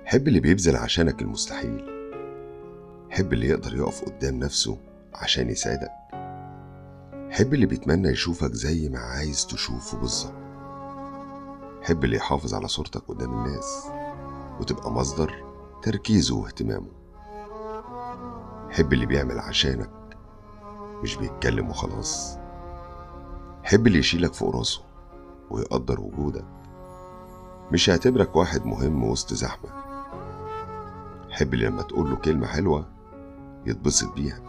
حب اللي بيبذل عشانك المستحيل. حب اللي يقدر يقف قدام نفسه عشان يساعدك. حب اللي بيتمنى يشوفك زي ما عايز تشوفه بالظبط. حب اللي يحافظ على صورتك قدام الناس وتبقى مصدر تركيزه واهتمامه. حب اللي بيعمل عشانك مش بيتكلم وخلاص. حب اللي يشيلك فوق راسه ويقدر وجودك، مش يعتبرك واحد مهم وسط زحمة. حب اللي لما تقوله كلمة حلوة يتبسط بيها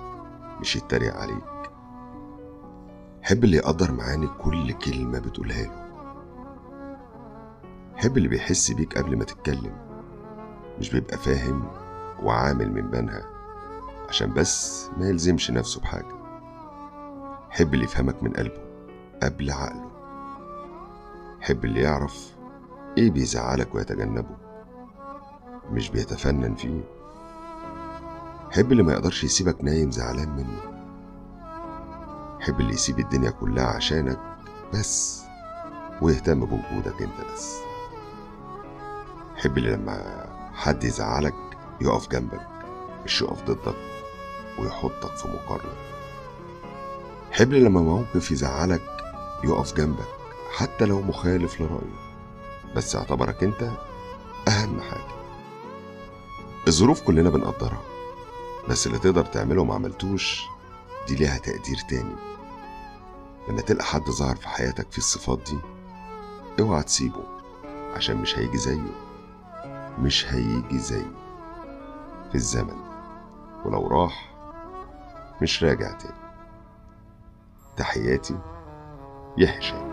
مش يتريق عليك. حب اللي يقدر معاني كل كلمة بتقولها له. حب اللي بيحس بيك قبل ما تتكلم، مش بيبقى فاهم وعامل من بينها عشان بس ما يلزمش نفسه بحاجة. حب اللي يفهمك من قلبه قبل عقله. حب اللي يعرف ايه بيزعلك ويتجنبه، مش بيتفنن فيه. حب اللي ما يقدرش يسيبك نايم زعلان منه. حب اللي يسيب الدنيا كلها عشانك بس ويهتم بوجودك انت بس. حب اللي لما حد يزعلك يقف جنبك مش يقف ضدك ويحطك في مقارنة. حب اللي لما موقف يزعلك يقف جنبك حتى لو مخالف لرأيه، بس اعتبرك انت اهم حاجة. الظروف كلنا بنقدرها، بس اللي تقدر تعمله وما عملتوش دي ليها تقدير تاني. لما تلقى حد ظهر في حياتك في الصفات دي اوعى تسيبه، عشان مش هيجي زيه في الزمن، ولو راح مش راجع تاني. تحياتي، يحيى.